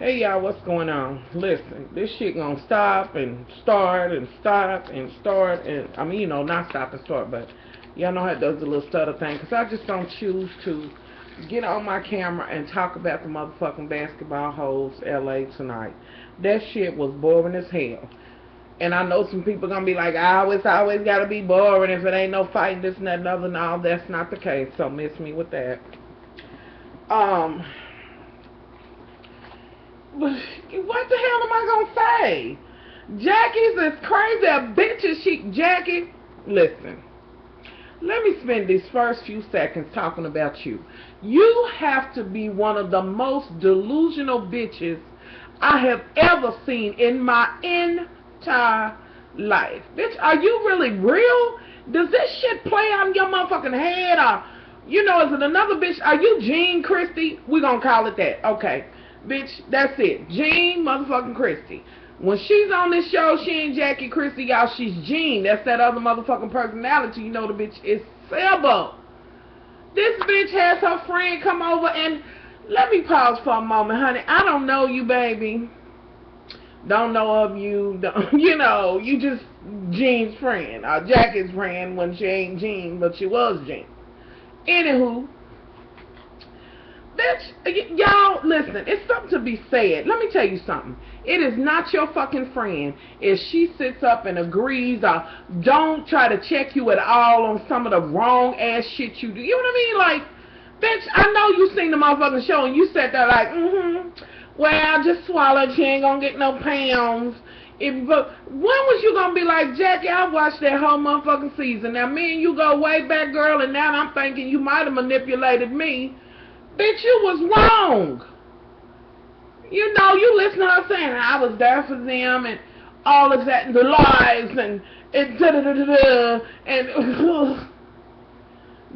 Hey y'all, what's going on? Listen, this shit gonna stop and start and stop and start and, I mean, you know, not stop and start, but y'all know how it does the little stutter thing, because I just don't choose to get on my camera and talk about the motherfucking basketball hoes LA tonight. That shit was boring as hell. And I know some people gonna be like, it's always gotta be boring if it ain't no fighting, this and that and other. No, that's not the case, so miss me with that. What the hell am I gonna say? Jackie's as crazy a bitch as she. Jackie, listen. Let me spend these first few seconds talking about you. You have to be one of the most delusional bitches I have ever seen in my entire life. Bitch, are you really real? Does this shit play out in your motherfucking head? Or, you know, is it another bitch? Are you Jean Christie? We gonna call it that. Okay. Bitch, that's it. Jean motherfucking Christie. When she's on this show, she ain't Jackie Christie, y'all. She's Jean. That's that other motherfucking personality. You know the bitch is Sybil. This bitch has her friend come over and... Let me pause for a moment, honey. I don't know you, baby. Don't know of you. You know, you just Jean's friend. Or Jackie's friend when she ain't Jean, but she was Jean. Anywho... Bitch, y'all, listen, it's something to be said. Let me tell you something. It is not your fucking friend if she sits up and agrees or don't try to check you at all on some of the wrong ass shit you do. You know what I mean? Like, bitch, I know you seen the motherfucking show and you sat there like, well, just swallow it. She ain't gonna get no pounds. But when was you gonna be like, Jackie, I watched that whole motherfucking season. Now, me and you go way back, girl, and now I'm thinking you might have manipulated me. Bitch, you was wrong. You know, you listen to her saying, I was there for them and all of that, and the lies, and da-da-da-da-da, and,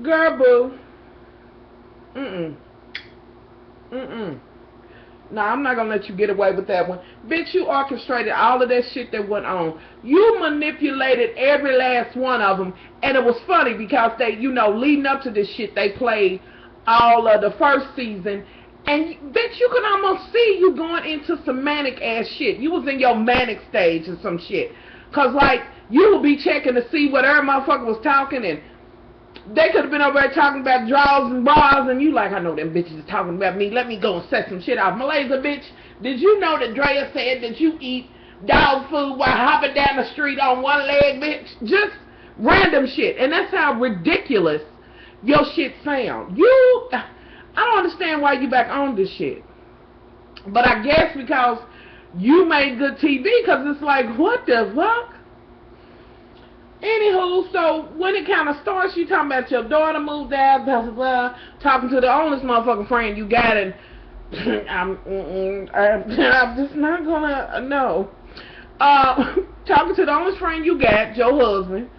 girl, boo. No, I'm not going to let you get away with that one. Bitch, you orchestrated all of that shit that went on. You manipulated every last one of them, and it was funny because they, you know, leading up to this shit, they played all of the first season, and bitch, you can almost see you going into some manic ass shit. You was in your manic stage or some shit, cause like you would be checking to see what every motherfucker was talking, and they could have been over there talking about draws and bras, and you like, I know them bitches is talking about me. Let me go and set some shit off. Malaysia, bitch, did you know that Drea said that you eat dog food while hopping down the street on one leg, bitch? Just random shit, and that's how ridiculous your shit sound. I don't understand why you back on this shit. But I guess because you made good TV, because it's like, what the fuck? Anywho, so when it kind of starts, you talking about your daughter moved out, blah, blah, blah, talking to the oldest motherfucking friend you got, and I'm just not gonna, no. Talking to the oldest friend you got, your husband.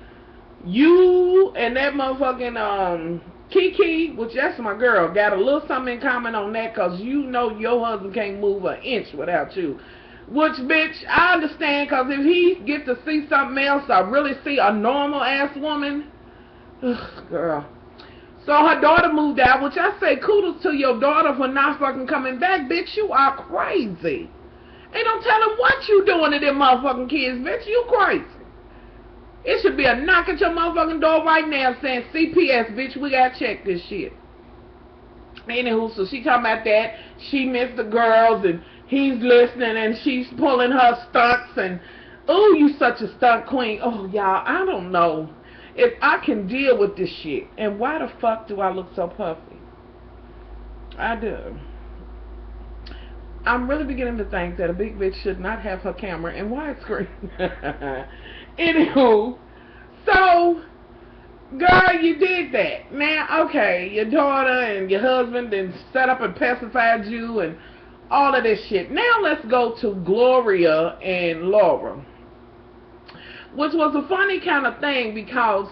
You and that motherfucking Kiki, which that's my girl, got a little something in common on that, because you know your husband can't move an inch without you. Which, bitch, I understand, because if he gets to see something else or really see a normal ass woman, ugh, girl. So her daughter moved out, which I say kudos to your daughter for not fucking coming back. Bitch, you are crazy. Ain't no telling what you doing to them motherfucking kids, bitch. You crazy. It should be a knock at your motherfucking door right now saying, CPS, bitch, we gotta check this shit. Anywho, so she talking about that. She missed the girls, and he's listening, and she's pulling her stunts, and, oh, you such a stunt queen. Oh, y'all, I don't know if I can deal with this shit. And why the fuck do I look so puffy? I do. I'm really beginning to think that a big bitch should not have her camera in widescreen. Anywho, so, girl, you did that. Now, okay, your daughter and your husband then set up and pacified you and all of this shit. Now let's go to Gloria and Laura, which was a funny kind of thing because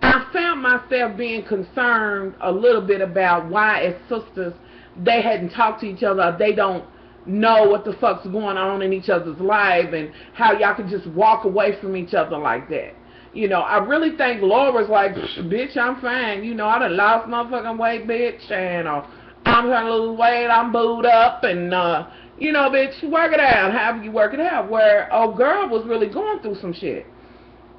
I found myself being concerned a little bit about why as sisters they hadn't talked to each other. They don't know what the fuck's going on in each other's life and how y'all can just walk away from each other like that. You know, I really think Laura's like, bitch, I'm fine. You know, I done lost motherfucking weight, bitch, and I'm trying to lose weight, I'm booed up, and, You know, bitch, work it out. However you work it out. Where old girl was really going through some shit.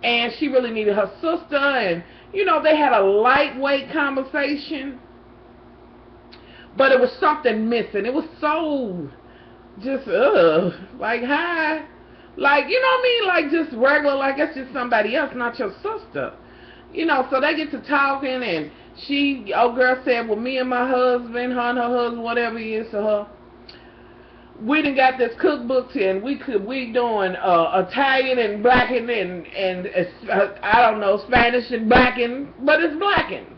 And she really needed her sister. And, you know, they had a lightweight conversation. But it was something missing. It was so just, like, hi. Like, you know what I mean? Like, just regular, like, that's just somebody else, not your sister. You know, so they get to talking, and old girl said, well, me and my husband, her and her husband, whatever he is to her, we done got this cookbook, and we doing Italian and blackened and I don't know, Spanish and blackened, but it's blackened.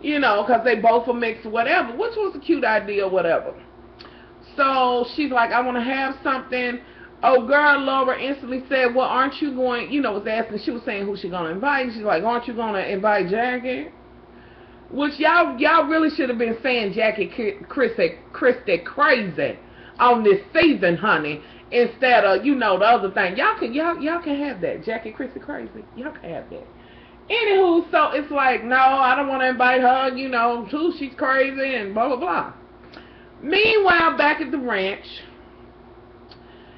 You know, because they both are mixed or whatever, which was a cute idea or whatever. So she's like, I want to have something. Oh, girl, Laura instantly said, well, aren't you going, you know, was asking, she was saying who she going to invite. She's like, aren't you going to invite Jackie? Which y'all really should have been saying Jackie Christie crazy on this season, honey, instead of, you know, the other thing. Y'all can have that. Jackie Christie crazy. Y'all can have that. Anywho, so it's like, no, I don't want to invite her, you know, too, she's crazy and blah, blah, blah. Meanwhile, back at the ranch,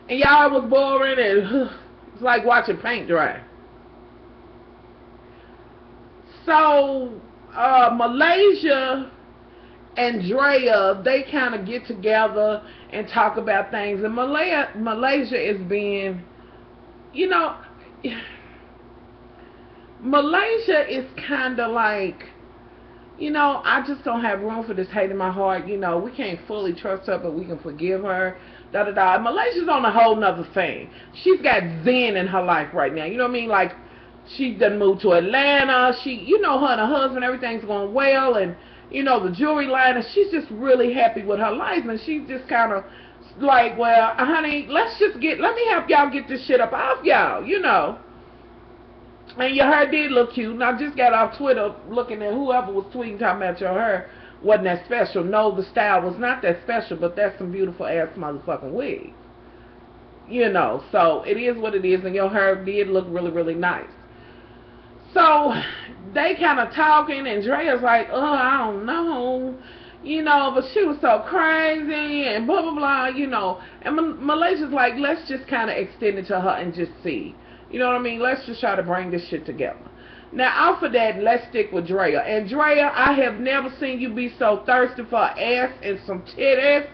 and y'all was boring, and it's like watching paint dry. So, Malaysia and Drea, they kind of get together and talk about things. And Malaysia is being, you know, Malaysia is kind of like, you know, I just don't have room for this hate in my heart. You know, we can't fully trust her, but we can forgive her. Da-da-da. Malaysia's on a whole nother thing. She's got zen in her life right now. You know what I mean? Like, she done moved to Atlanta. You know, her and her husband, everything's going well. And, you know, the jewelry line. And she's just really happy with her life. And she's just kind of like, well, honey, let me help y'all get this shit up off y'all, you know. And your hair did look cute. And I just got off Twitter looking at whoever was tweeting talking about your hair wasn't that special. No, the style was not that special, but that's some beautiful ass motherfucking wigs. You know, so it is what it is, and your hair did look really, really nice. So they kind of talking, and Drea's like, oh, I don't know. You know, but she was so crazy, and blah, blah, blah, you know. And Malaysia's like, let's just kind of extend it to her and just see. You know what I mean? Let's just try to bring this shit together. Now, off of that, let's stick with Drea. And Drea, I have never seen you be so thirsty for ass and some titties.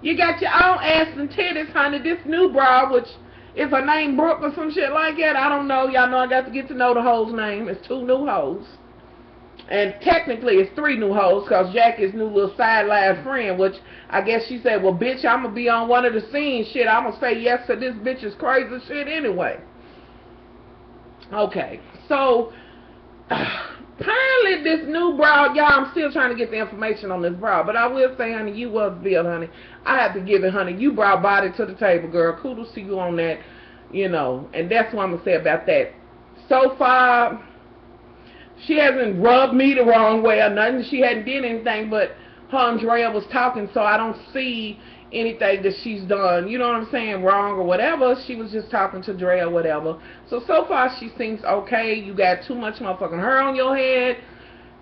You got your own ass and titties, honey. This new bra, which is her name Brooke or some shit like that. I don't know. Y'all know I got to get to know the hoe's name. It's 2 new hoes. And technically, it's 3 new hoes, because Jackie's new little sideline friend, which I guess she said, well, bitch, I'm going to be on one of the scenes. Shit, I'm going to say yes to this bitch's crazy shit anyway. Okay, so apparently this new bra, y'all, I'm still trying to get the information on this bra, but I will say, honey, you was built, honey. I have to give it, honey. You brought body to the table, girl. Kudos to you on that, you know, and that's what I'm going to say about that. So far, she hasn't rubbed me the wrong way or nothing. She hadn't did anything, but her and Drea was talking, so I don't see anything that she's done, you know what I'm saying, wrong or whatever. She was just talking to Drea or whatever. So far she seems okay. You got too much motherfucking hair on your head.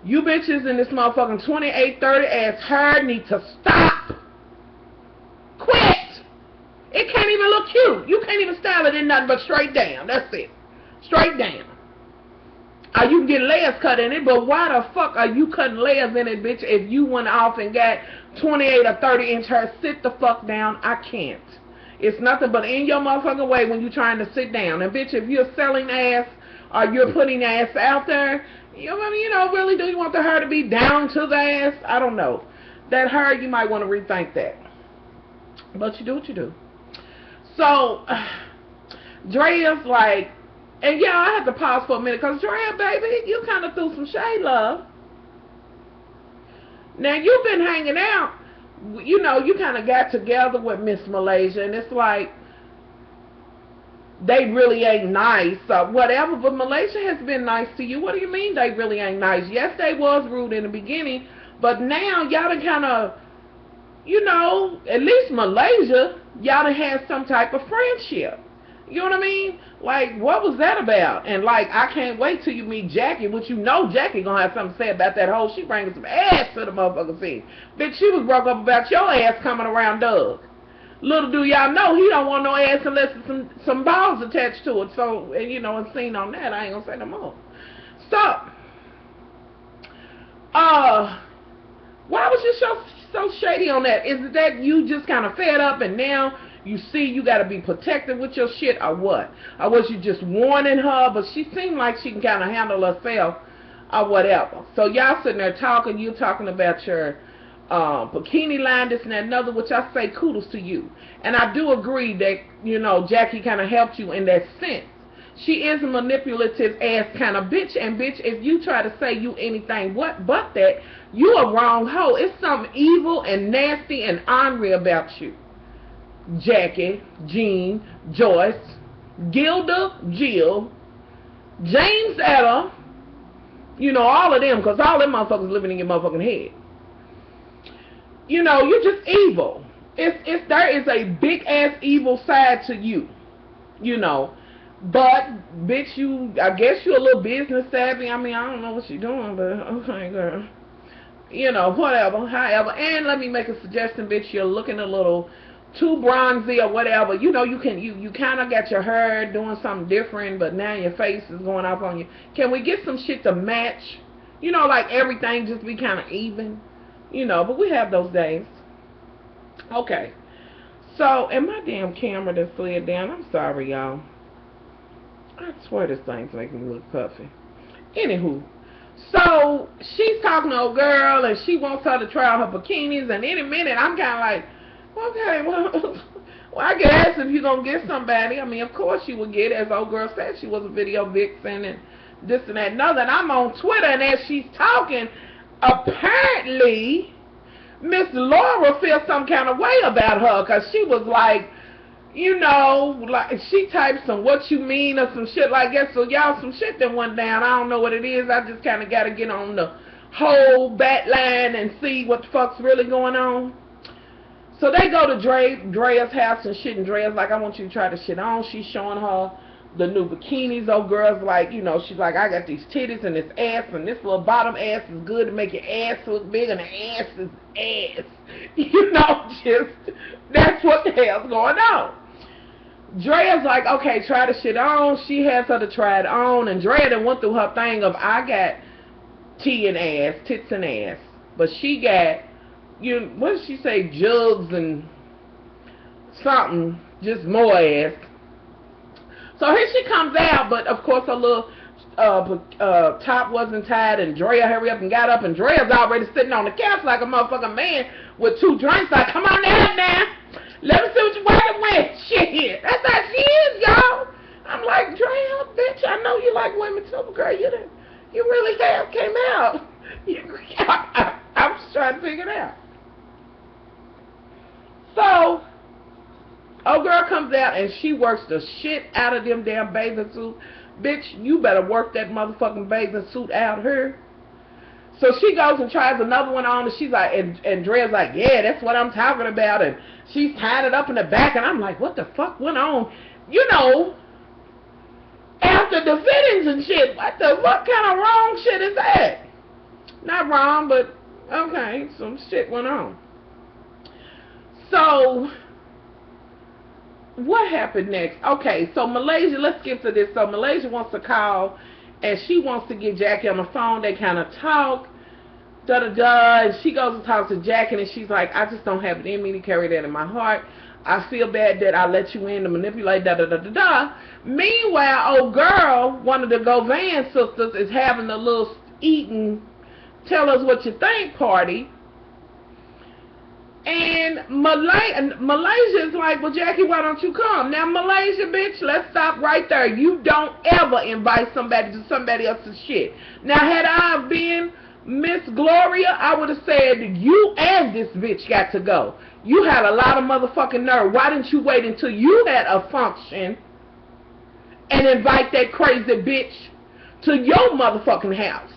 You bitches in this motherfucking 28, 30 ass hair need to stop. Quit. It can't even look cute. You can't even style it in nothing but straight down. That's it. Straight down. You can get layers cut in it, but why the fuck are you cutting layers in it, bitch, if you went off and got 28 or 30 inch hair? Sit the fuck down. I can't. It's nothing but in your motherfucking way when you're trying to sit down. And bitch, if you're selling ass or you're putting ass out there, you know, really, do you want the hair to be down to the ass? I don't know. That hair, you might want to rethink that. But you do what you do. So, Drea's like, and yeah, I had to pause for a minute, because Drea, baby, you kind of threw some shade, love. Now, you've been hanging out, you know, you kind of got together with Miss Malaysia, and it's like, they really ain't nice, or whatever, but Malaysia has been nice to you. What do you mean they really ain't nice? Yes, they was rude in the beginning, but now y'all done kind of, you know, at least Malaysia, y'all done had some type of friendship. You know what I mean? Like, what was that about? And, like, I can't wait till you meet Jackie, which you know Jackie gonna have something to say about that whole, she bringing some ass to the motherfucking scene. Bitch, she was broke up about your ass coming around Doug. Little do y'all know he don't want no ass unless there's some balls attached to it. So, and you know, and seen on that, I ain't gonna say no more. So, why was you so shady on that? Is it that you just kind of fed up and now you see you got to be protected with your shit, or what? Or was you just warning her? But she seemed like she can kind of handle herself or whatever. So y'all sitting there talking, you talking about your bikini line, this and that, another, which I say kudos to you. And I do agree that, you know, Jackie kind of helped you in that sense. She is a manipulative ass kind of bitch, and bitch, if you try to say you anything but that, you a wrong hoe. It's something evil and nasty and ornery about you. Jackie, Jean, Joyce, Gilda, Jill, James Etta, you know, all of them, because all them motherfuckers living in your motherfucking head. You know, you're just evil. There is a big ass evil side to you, you know. But bitch, I guess you're a little business savvy. I mean, I don't know what you're doing, but okay, girl. You know, whatever, however. And let me make a suggestion, bitch. You're looking a little too bronzy or whatever. You know, you kind of got your hair doing something different, but now your face is going off on you. Can we get some shit to match? You know, like everything just be kind of even. You know, but we have those days. Okay. So, and my damn camera that slid down. I'm sorry, y'all. I swear this thing's making me look puffy. Anywho. So, she's talking to a girl, and she wants her to try on her bikinis, and any minute, I'm kind of like, okay, well, I guess if you're going to get somebody, I mean, of course you would get, as old girl said, she was a video vixen, and this and that and other, and I'm on Twitter, and as she's talking, apparently, Miss Laura feels some kind of way about her, because she was like, you know, like, she typed some what you mean or some shit like that, so y'all, some shit that went down, I don't know what it is, I just kind of got to get on the whole bat line and see what the fuck's really going on. So they go to Drea's house and shit, and Drea's like, I want you to try the shit on. She's showing her the new bikinis. Old girl's like, you know, she's like, I got these titties and this ass, and this little bottom ass is good to make your ass look big, and the ass is ass. You know, just, that's what the hell's going on. Drea's like, okay, try the shit on. She has her to try it on, and Drea done went through her thing of, I got T and ass, tits and ass, but she got, what did she say, jugs and something, just more ass. So here she comes out, but of course her little top wasn't tied, and Drea hurry up and got up, and Drea's already sitting on the couch like a motherfucking man with 2 drinks, like, come on now, let me see what you're working with. Shit, that's how she is, y'all. I'm like, Drea, bitch, I know you like women too, but girl, you really have came out. I'm just trying to figure it out. So, old girl comes out and she works the shit out of them damn bathing suits. Bitch, you better work that motherfucking bathing suit out here. So she goes and tries another one on, and she's like, and Drea's like, yeah, that's what I'm talking about, and she's tied it up in the back, and I'm like, what the fuck went on? You know, after the fittings and shit, what kind of wrong shit is that? Not wrong, but okay, some shit went on. So, what happened next? Okay, so Malaysia, let's get to this. So Malaysia wants to call, and she wants to get Jackie on the phone. They kind of talk, and she goes and talks to Jackie, and she's like, I just don't have it in me to carry that in my heart. I feel bad that I let you in to manipulate, Meanwhile, old girl, one of the Govan sisters, is having a little eating, tell us what you think party. And Malaysia is like, well, Jackie, why don't you come? Now, Malaysia, bitch, let's stop right there. You don't ever invite somebody to somebody else's shit. Now, had I been Miss Gloria, I would have said, you and this bitch got to go. You had a lot of motherfucking nerve. Why didn't you wait until you had a function and invite that crazy bitch to your motherfucking house?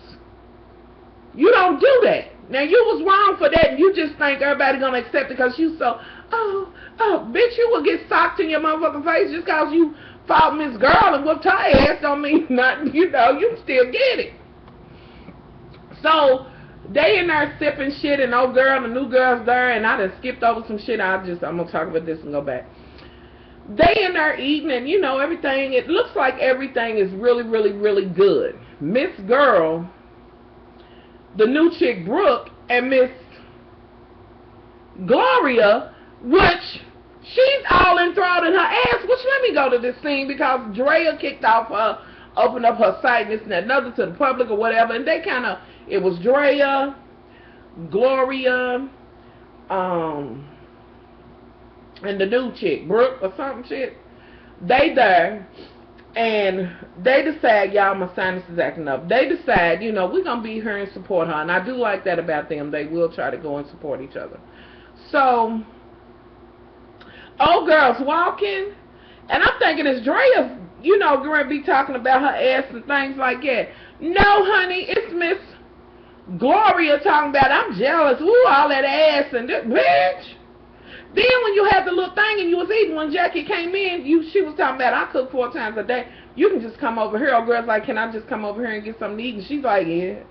You don't do that. Now, you was wrong for that, and you just think everybody gonna accept it because you so, bitch, you will get socked in your motherfucking face just because you fought Miss Girl and whooped her ass don't mean nothing, you know, you still get it. So, They in there sipping shit, and old girl, the new girl's there, and I done skipped over some shit. I'm gonna talk about this and go back. They in there eating, and you know, everything, it looks like everything is really, really, really good. Miss Girl, the new chick Brooke, and Miss Gloria, which she's all enthralled in her ass, which let me go to this scene because Drea kicked off her, opened up her site, this and that, another to the public or whatever, and they kind of, it was Drea, Gloria, and the new chick, Brooke or something shit. They there, and they decide, y'all, my sinus is acting up. They decide, you know, we're going to be here and support her, and I do like that about them. They will try to go and support each other. So, old girl's walking, and I'm thinking it's Drea, you know, going to be talking about her ass and things like that. No, honey, it's Miss Gloria talking about, I'm jealous, ooh, all that ass and this, bitch. Then when you had the little thing and you was eating, when Jackie came in, she was talking about, I cook 4 times a day. You can just come over here. Old girl's like, can I just come over here and get something to eat? And she's like, yeah.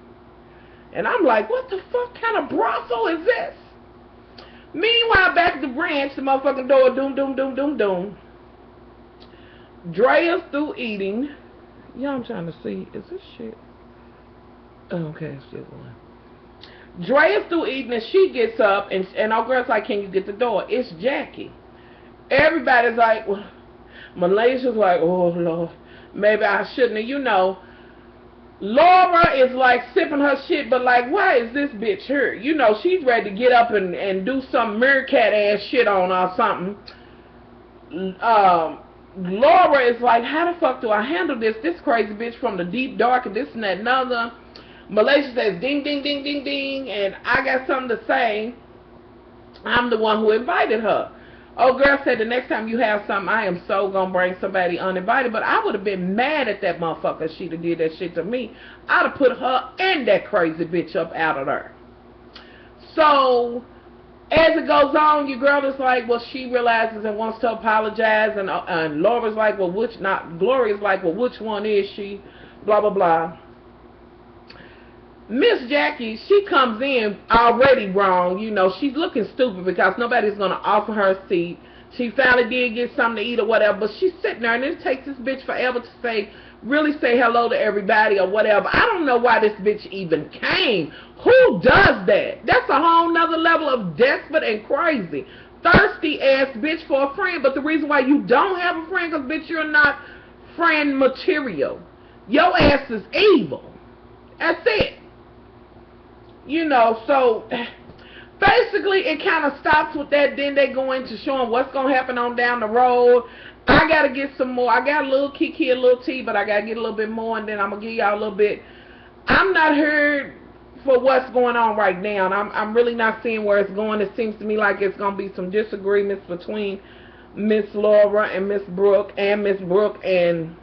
And I'm like, what the fuck kind of brothel is this? Meanwhile, back at the branch, the motherfucking door, doom, doom, doom, doom, doom. Drea's through eating. Yeah, I'm trying to see. Is this shit? Oh, okay, it's still going. Drea's through eating, and she gets up, and old girl's like, can you get the door? It's Jackie. Everybody's like, well, Malaysia's like, oh, Lord, maybe I shouldn't have, you know. Laura is like sipping her shit, but like, why is this bitch here? You know, she's ready to get up and do some meerkat ass shit on her or something. Laura is like, how the fuck do I handle this? This crazy bitch from the deep dark and this and that and other. Malaysia says, ding, ding, ding, ding, ding, and I got something to say. I'm the one who invited her. Old girl said, the next time you have something, I am so gonna bring somebody uninvited. But I would have been mad at that motherfucker if she'd have did that shit to me. I'd have put her and that crazy bitch up out of there. So, as it goes on, your girl is like, well, she realizes and wants to apologize. And Laura's like, well, Gloria's like, well, which one is she? Blah, blah, blah. Miss Jackie, she comes in already wrong. You know, she's looking stupid because nobody's going to offer her a seat. She finally did get something to eat or whatever, but she's sitting there, and it takes this bitch forever to really say hello to everybody or whatever. I don't know why this bitch even came. Who does that? That's a whole nother level of desperate and crazy. Thirsty ass bitch for a friend, but the reason why you don't have a friend, because bitch, you're not friend material. Your ass is evil. That's it. You know, so basically it kind of stops with that. Then they go into showing what's going to happen on down the road. I got to get some more. I got a little kiki, a little tea, but I got to get a little bit more, and then I'm going to give y'all a little bit. I'm not here for what's going on right now. And I'm really not seeing where it's going. It seems to me like it's going to be some disagreements between Miss Laura and Miss Brooke, and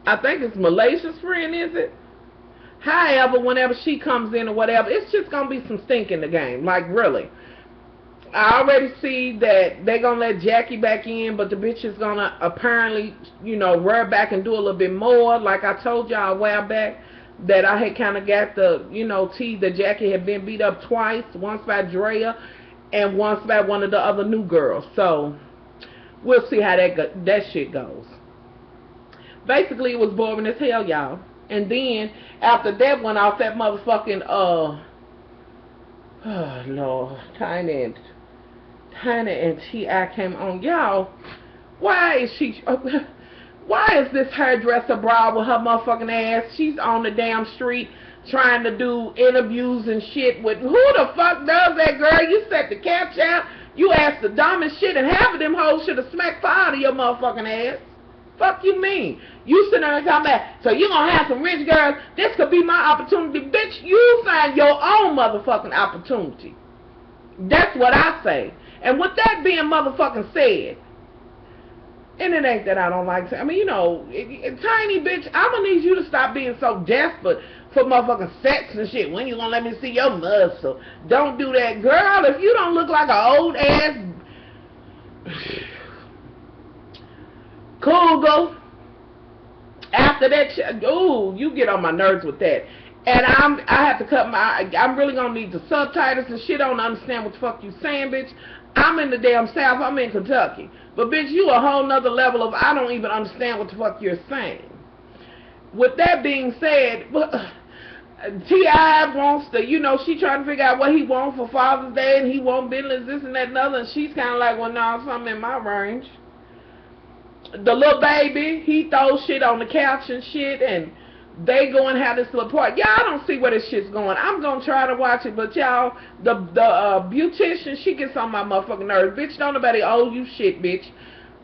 I think it's Malaysia's friend, is it? However, whenever she comes in or whatever, it's just going to be some stink in the game. Like, really. I already see that they're going to let Jackie back in, but the bitch is going to apparently, you know, rear back and do a little bit more. Like I told y'all a while back, that I had kind of got the, you know, tea that Jackie had been beat up twice. Once by Drea and once by one of the other new girls. So, we'll see how that shit goes. Basically, it was boring as hell, y'all. And then, after that went off, that motherfucking, oh, Lord, Tiny and T.I. came on. Y'all, why is this hairdresser broad with her motherfucking ass? She's on the damn street trying to do interviews and shit with, who the fuck does that, girl? You set the caption out, you asked the dumbest shit, and half of them hoes should have smacked fire to your motherfucking ass. Fuck you mean? You sitting there and talking about, so you gonna have some rich girls, this could be my opportunity. Bitch, you find your own motherfucking opportunity. That's what I say. And with that being motherfucking said, and it ain't that I don't like to, I mean, you know, Tiny bitch, I'm gonna need you to stop being so desperate for motherfucking sex and shit. When you gonna let me see your muscle? Don't do that, girl. If you don't look like an old ass cougar, after that, ooh, you get on my nerves with that. And I have to cut I'm really gonna need the subtitles and shit. I don't understand what the fuck you saying, bitch. I'm in the damn South. I'm in Kentucky. But bitch, you a whole nother level of I don't even understand what the fuck you're saying. With that being said, T.I. wants to, you know, she trying to figure out what he wants for Father's Day, and he wants Bentley's, this and that and other, and she's kind of like, well, no, something in my range. The little baby, he throws shit on the couch and shit, and they go and have this little party. Y'all don't see where this shit's going. I'm going to try to watch it, but y'all, the beautician, she gets on my motherfucking nerves. Bitch, don't nobody owe you shit, bitch.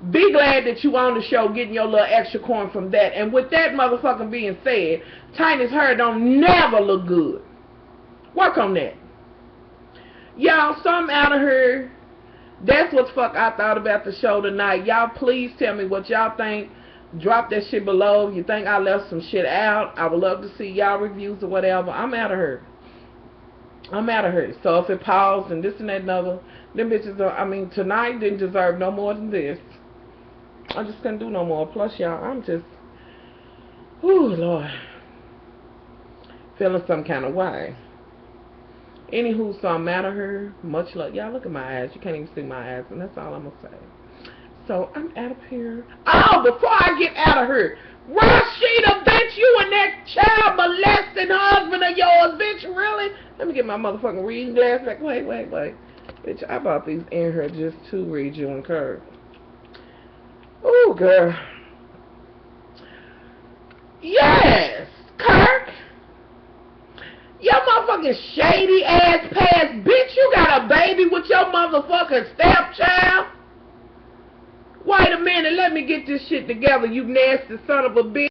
Be glad that you on the show getting your little extra coin from that. And with that motherfucking being said, Tiny's hair don't never look good. Work on that. Y'all, something out of her. That's what the fuck I thought about the show tonight. Y'all please tell me what y'all think. Drop that shit below. If you think I left some shit out, I would love to see y'all reviews or whatever. I'm out of her. I'm out of her. So if it paused and this and that and other, them bitches are, I mean, tonight didn't deserve no more than this. I just couldn't do no more. Plus, y'all, I'm just, ooh, Lord, feeling some kind of way. Anywho, so I'm out of her. Much love. Y'all, look at my eyes. You can't even see my eyes, and that's all I'm going to say. So, I'm out of here. Oh, before I get out of here, Rashida, bitch, you and that child molesting husband of yours, bitch, really? Let me get my motherfucking reading glass back. Wait. Bitch, I bought these in here just to read you and Kirk. Ooh, girl. Yes, Kirk. Your motherfucking shady ass past bitch. You got a baby with your motherfucking stepchild. Wait a minute. Let me get this shit together, you nasty son of a bitch.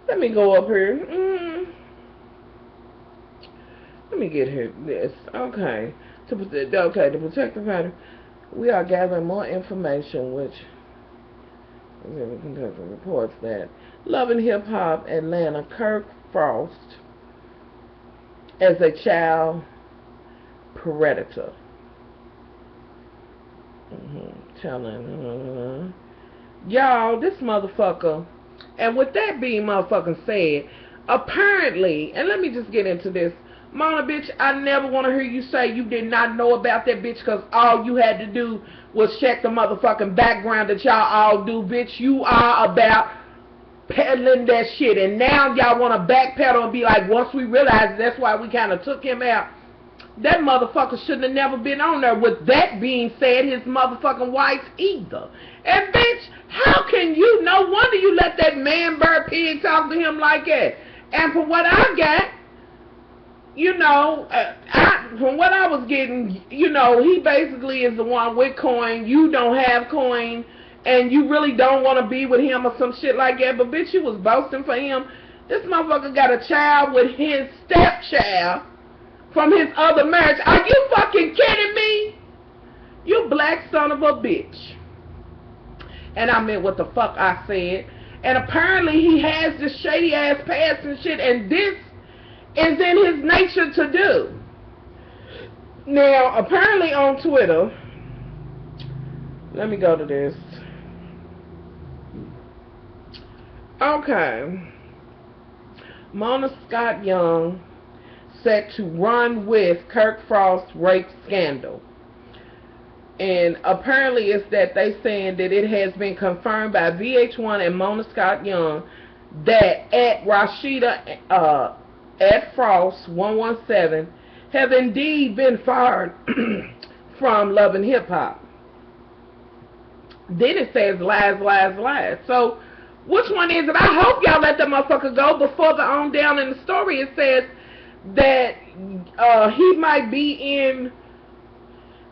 Let me go up here. Let me get here. This. Okay. To protect the matter. We are gathering more information, which reports that Love and Hip Hop Atlanta Kirk Frost as a child predator. Y'all, this motherfucker, and with that being motherfucking said, apparently, and let me just get into this. Mona, bitch, I never want to hear you say you did not know about that, bitch, because all you had to do was check the motherfucking background that y'all all do, bitch. You are about peddling that shit, and now y'all want to backpedal and be like, once we realized that's why we kind of took him out. That motherfucker shouldn't have never been on there. With that being said, his motherfucking wife either. And, bitch, how can you, no wonder you let that man bird pig talk to him like that. And from what I got, you know, from what I was getting, you know, he basically is the one with coin. You don't have coin, and you really don't want to be with him or some shit like that. But, bitch, you was boasting for him. This motherfucker got a child with his stepchild from his other marriage. Are you fucking kidding me? You black son of a bitch. And I meant what the fuck I said. And apparently he has this shady ass past and shit, and this is in his nature to do. Now, apparently on Twitter, let me go to this. Okay. Mona Scott Young set to run with Kirk Frost rape scandal. And apparently it's that they saying that it has been confirmed by VH1 and Mona Scott Young that at Rashida at Frost 117 have indeed been fired from Love and Hip Hop. Then it says lies, lies, lies. So which one is it? I hope y'all let that motherfucker go. Before the on down in the story it says that he might be in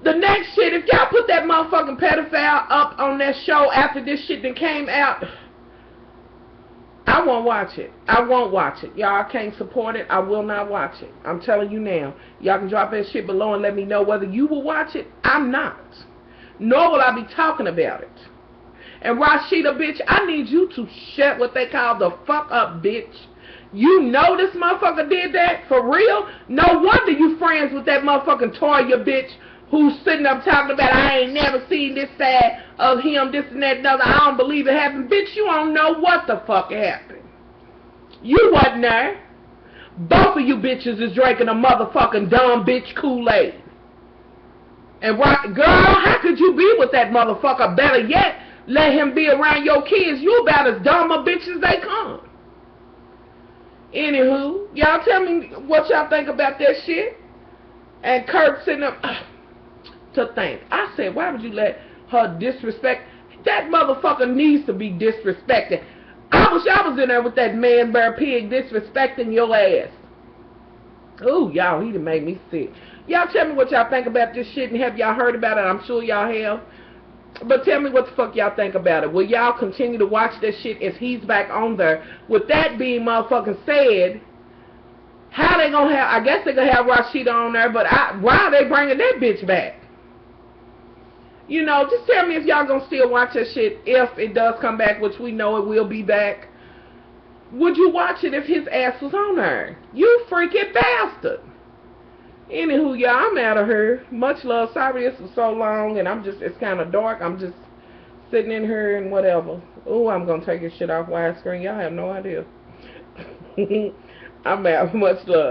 the next shit. If y'all put that motherfucking pedophile up on that show after this shit that came out, I won't watch it. I won't watch it. Y'all can't support it. I will not watch it. I'm telling you now. Y'all can drop that shit below and let me know whether you will watch it. I'm not. Nor will I be talking about it. And Rashida, bitch, I need you to shut what they call the fuck up, bitch. You know this motherfucker did that? For real? No wonder you friends with that motherfucking Toya, bitch, who's sitting up talking about, I ain't never seen this side of him, this and that and other. I don't believe it happened. Bitch, you don't know what the fuck happened. You wasn't there. Both of you bitches is drinking a motherfucking dumb bitch Kool-Aid. And right, girl, how could you be with that motherfucker? Better yet, let him be around your kids. You about as dumb a bitch as they come. Anywho, y'all tell me what y'all think about that shit. And Kirk sitting up to think. I said, why would you let her disrespect? That motherfucker needs to be disrespected. I wish I was in there with that man bear pig disrespecting your ass. Ooh, y'all, he done made me sick. Y'all tell me what y'all think about this shit, and have y'all heard about it? I'm sure y'all have. But tell me what the fuck y'all think about it. Will y'all continue to watch that shit as he's back on there? With that being motherfucking said, how they gonna have, I guess they gonna have Rashida on there, but why are they bringing that bitch back? You know, just tell me if y'all gonna still watch that shit if it does come back, which we know it will be back. Would you watch it if his ass was on there? You freaking bastard. Anywho, y'all, I'm out of here. Much love. Sorry this was so long and it's kind of dark. I'm just sitting in here and whatever. Oh, I'm going to take this shit off widescreen. Y'all have no idea. I'm out. Much love.